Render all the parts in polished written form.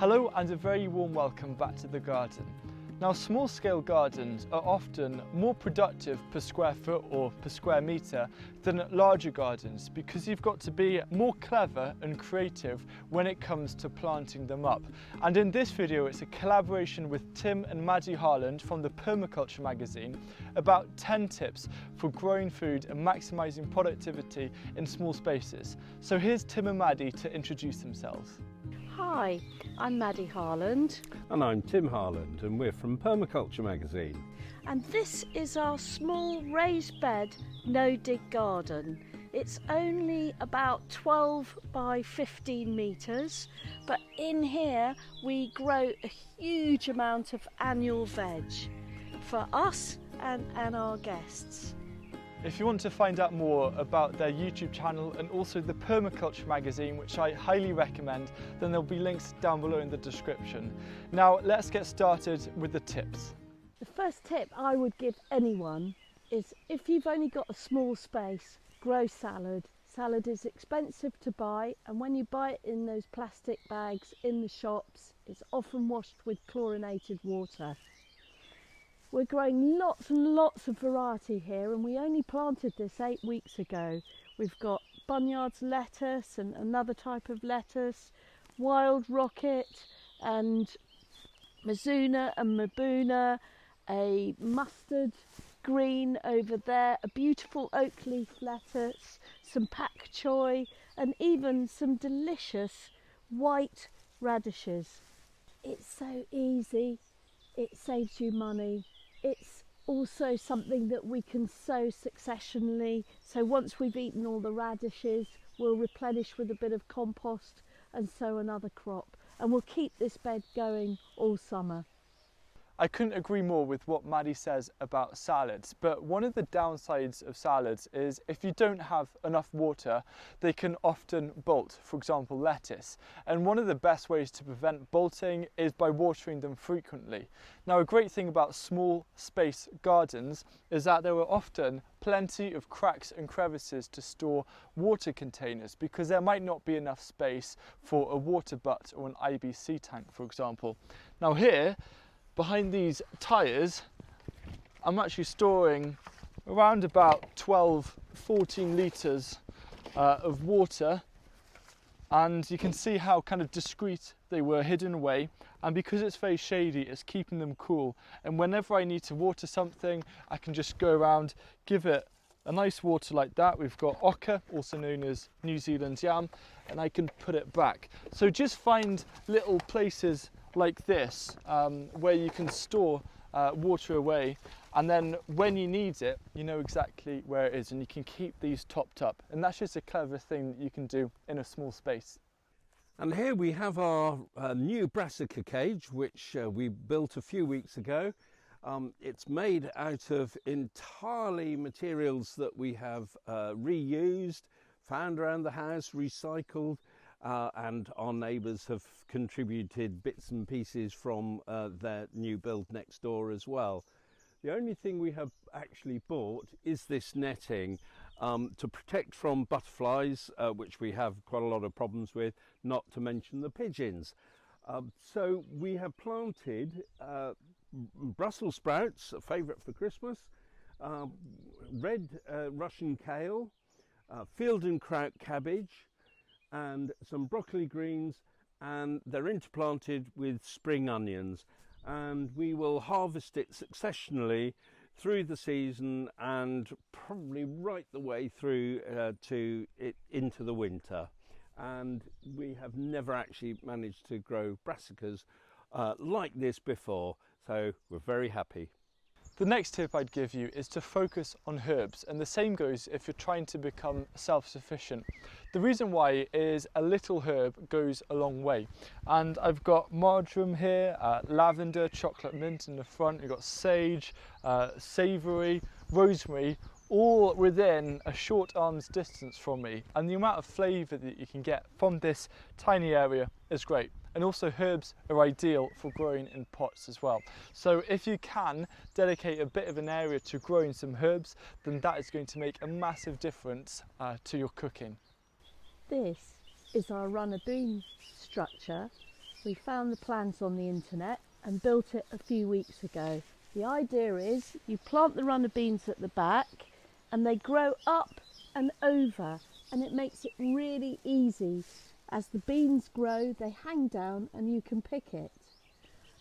Hello and a very warm welcome back to the garden. Now, small-scale gardens are often more productive per square foot or per square metre than larger gardens because you've got to be more clever and creative when it comes to planting them up. And in this video, it's a collaboration with Tim and Maddie Harland from the Permaculture magazine about 10 tips for growing food and maximising productivity in small spaces. So here's Tim and Maddie to introduce themselves. Hi, I'm Maddie Harland. And I'm Tim Harland, and we're from Permaculture magazine. And this is our small raised bed, no-dig garden. It's only about 12 by 15 metres, but in here we grow a huge amount of annual veg for us and our guests. If you want to find out more about their YouTube channel and also the Permaculture magazine, which I highly recommend, then there'll be links down below in the description. Now let's get started with the tips. The first tip I would give anyone is if you've only got a small space, grow salad. Salad is expensive to buy, and when you buy it in those plastic bags in the shops, it's often washed with chlorinated water. We're growing lots and lots of variety here, and we only planted this 8 weeks ago. We've got Bunyard's lettuce and another type of lettuce, wild rocket and Mizuna and Mabuna, a mustard green over there, a beautiful oak leaf lettuce, some pak choi, and even some delicious white radishes. It's so easy, it saves you money. It's also something that we can sow successionally, so once we've eaten all the radishes, we'll replenish with a bit of compost and sow another crop, and we'll keep this bed going all summer. I couldn't agree more with what Maddie says about salads, but one of the downsides of salads is if you don't have enough water, they can often bolt, for example lettuce. And one of the best ways to prevent bolting is by watering them frequently. Now, a great thing about small space gardens is that there are often plenty of cracks and crevices to store water containers because there might not be enough space for a water butt or an IBC tank, for example. Now here, behind these tyres, I'm actually storing around about 12-14 litres of water, and you can see how kind of discreet they were hidden away, and because it's very shady, it's keeping them cool, and whenever I need to water something, I can just go around, give it a nice water like that. We've got ochre, also known as New Zealand yam, and I can put it back. So just find little places like this where you can store water away, and then when you need it, you know exactly where it is, and you can keep these topped up. And that's just a clever thing that you can do in a small space. And here we have our new brassica cage, which we built a few weeks ago. It's made out of entirely materials that we have reused, found around the house, recycled, and our neighbours have contributed bits and pieces from their new build next door as well. The only thing we have actually bought is this netting to protect from butterflies, which we have quite a lot of problems with, not to mention the pigeons. So we have planted Brussels sprouts, a favourite for Christmas, red Russian kale, field and kraut cabbage, and some broccoli greens, and they're interplanted with spring onions, and we will harvest it successionally through the season and probably right the way through into the winter. And we have never actually managed to grow brassicas like this before, so we're very happy. The next tip I'd give you is to focus on herbs, and the same goes if you're trying to become self-sufficient. The reason why is a little herb goes a long way, and I've got marjoram here, lavender, chocolate mint in the front, you've got sage, savoury, rosemary, all within a short arm's distance from me, and the amount of flavour that you can get from this tiny area is great. And also herbs are ideal for growing in pots as well. So if you can dedicate a bit of an area to growing some herbs, then that is going to make a massive difference to your cooking. This is our runner beam structure, We found the plans on the internet and built it a few weeks ago. The idea is you plant the runner beans at the back and they grow up and over, and it makes it really easy. As the beans grow, they hang down and you can pick it.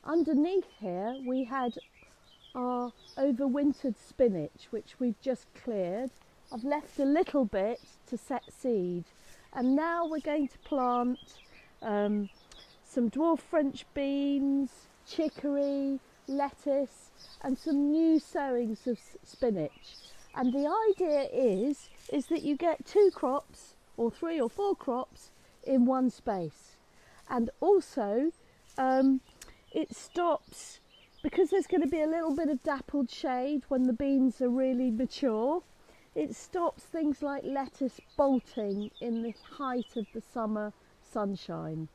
Underneath here we had our overwintered spinach, which we've just cleared. I've left a little bit to set seed, and now we're going to plant some dwarf French beans, chicory, lettuce, and some new sowings of spinach. And the idea is that you get 2 crops or 3 or 4 crops in one space. And also it stops, because there's going to be a little bit of dappled shade when the beans are really mature, it stops things like lettuce bolting in the height of the summer sunshine.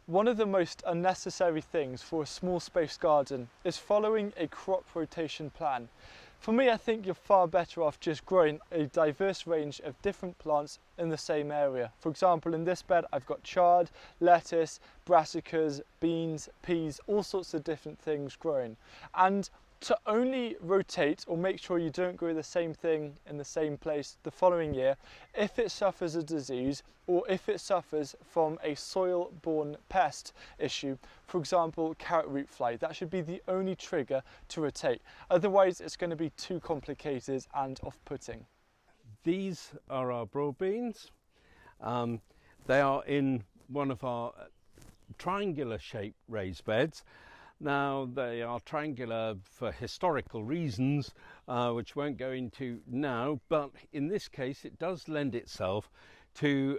One of the most unnecessary things for a small space garden is following a crop rotation plan. For me, I think you're far better off just growing a diverse range of different plants in the same area. For example, in this bed I've got chard, lettuce, brassicas, beans, peas, all sorts of different things growing. And to only rotate or make sure you don't grow the same thing in the same place the following year if it suffers a disease or if it suffers from a soil-borne pest issue, for example carrot root fly. That should be the only trigger to rotate. Otherwise it's going to be too complicated and off-putting. These are our broad beans. They are in one of our triangular shaped raised beds. Now, they are triangular for historical reasons, which won't go into now, but in this case it does lend itself to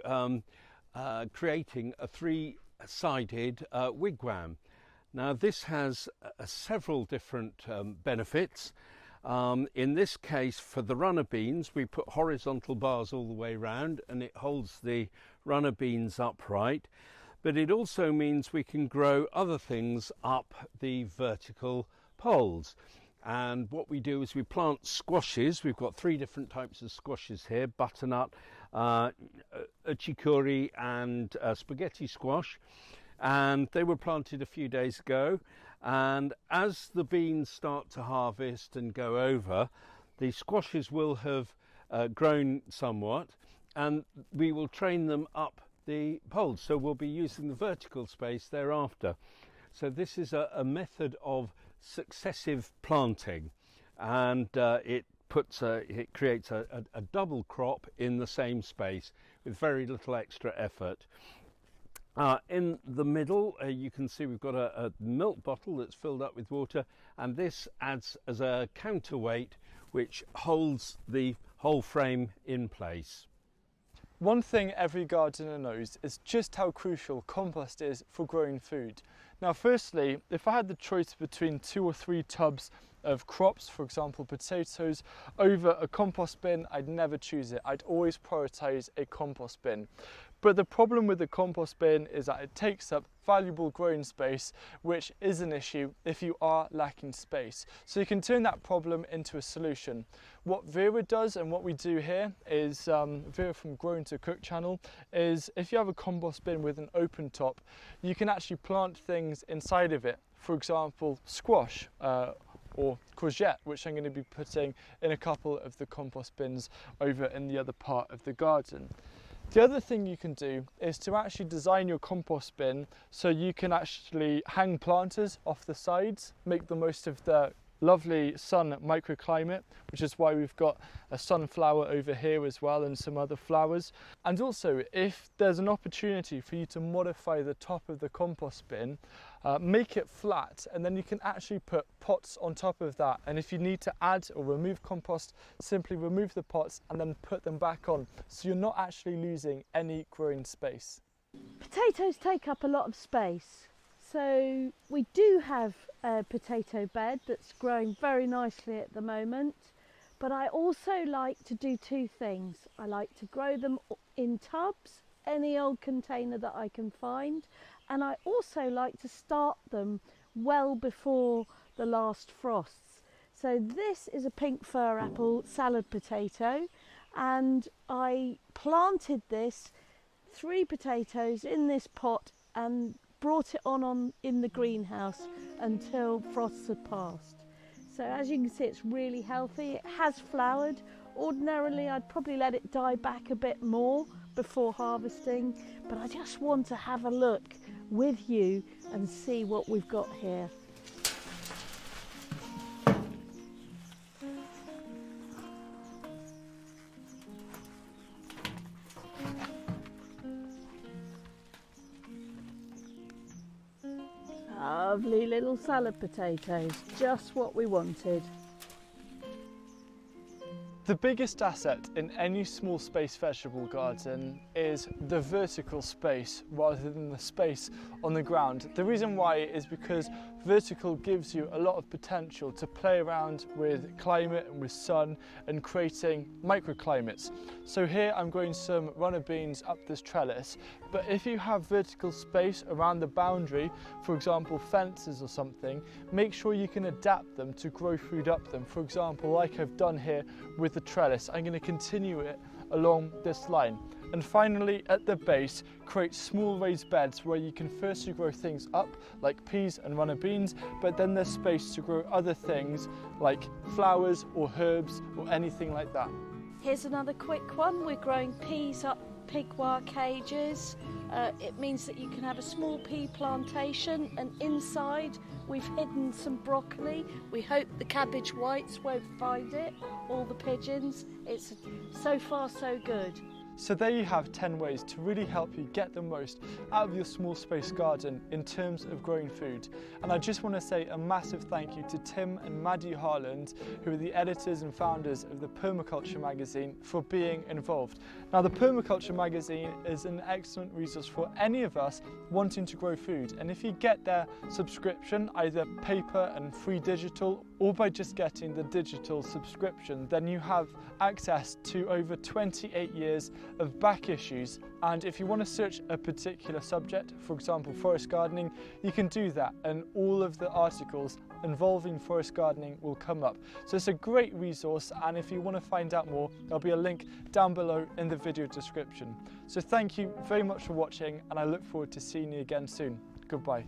creating a 3-sided wigwam. Now, this has several different benefits. In this case, for the runner beans, we put horizontal bars all the way around and it holds the runner beans upright. But it also means we can grow other things up the vertical poles. And what we do is we plant squashes. We've got 3 different types of squashes here: butternut, uchikuri and spaghetti squash. And they were planted a few days ago. And as the beans start to harvest and go over, the squashes will have grown somewhat, and we will train them up the poles, so we'll be using the vertical space thereafter. So this is a method of successive planting, and it creates a double crop in the same space with very little extra effort. In the middle you can see we've got a milk bottle that's filled up with water, and this adds as a counterweight which holds the whole frame in place. One thing every gardener knows is just how crucial compost is for growing food. Now, firstly, if I had the choice between 2 or 3 tubs of crops, for example potatoes, over a compost bin, I'd never choose it. I'd always prioritise a compost bin. But the problem with the compost bin is that it takes up valuable growing space, which is an issue if you are lacking space. So you can turn that problem into a solution. What Vera does and what we do here is, Vera from Grown to Cook channel, is if you have a compost bin with an open top, you can actually plant things inside of it. For example, squash or courgette, which I'm going to be putting in a couple of the compost bins over in the other part of the garden. The other thing you can do is to actually design your compost bin so you can actually hang planters off the sides, make the most of the lovely sun microclimate, which is why we've got a sunflower over here as well and some other flowers. And also, if there's an opportunity for you to modify the top of the compost bin, make it flat, and then you can actually put pots on top of that. And if you need to add or remove compost, simply remove the pots and then put them back on, so you're not actually losing any growing space. Potatoes take up a lot of space, so we do have a potato bed that's growing very nicely at the moment, but I also like to do 2 things. I like to grow them in tubs, any old container that I can find, and I also like to start them well before the last frosts. So this is a pink fir apple salad potato, and I planted this 3 potatoes in this pot and brought it on in the greenhouse until frosts had passed. So as you can see, it's really healthy. It has flowered. Ordinarily, I'd probably let it die back a bit more before harvesting, but I just want to have a look with you and see what we've got here. Lovely little salad potatoes, just what we wanted. The biggest asset in any small space vegetable garden is the vertical space rather than the space on the ground. The reason why is because vertical gives you a lot of potential to play around with climate and with sun and creating microclimates. So here I'm growing some runner beans up this trellis, but if you have vertical space around the boundary, for example fences or something, make sure you can adapt them to grow food up them. For example, like I've done here with the trellis, I'm going to continue it along this line. And finally, at the base, create small raised beds where you can firstly grow things up like peas and runner beans, but then there's space to grow other things like flowers or herbs or anything like that. Here's another quick one. We're growing peas up pig wire cages. It means that you can have a small pea plantation, and inside we've hidden some broccoli. We hope the cabbage whites won't find it, or the pigeons. It's so far so good. So there you have 10 ways to really help you get the most out of your small space garden in terms of growing food. And I just want to say a massive thank you to Tim and Maddie Harland, who are the editors and founders of the Permaculture magazine, for being involved. Now, the Permaculture magazine is an excellent resource for any of us wanting to grow food. And if you get their subscription, either paper and free digital, or by just getting the digital subscription, then you have access to over 28 years of back issues. And if you want to search a particular subject, for example forest gardening, you can do that, and all of the articles involving forest gardening will come up. So it's a great resource, and if you want to find out more, there'll be a link down below in the video description. So thank you very much for watching, and I look forward to seeing you again soon. Goodbye.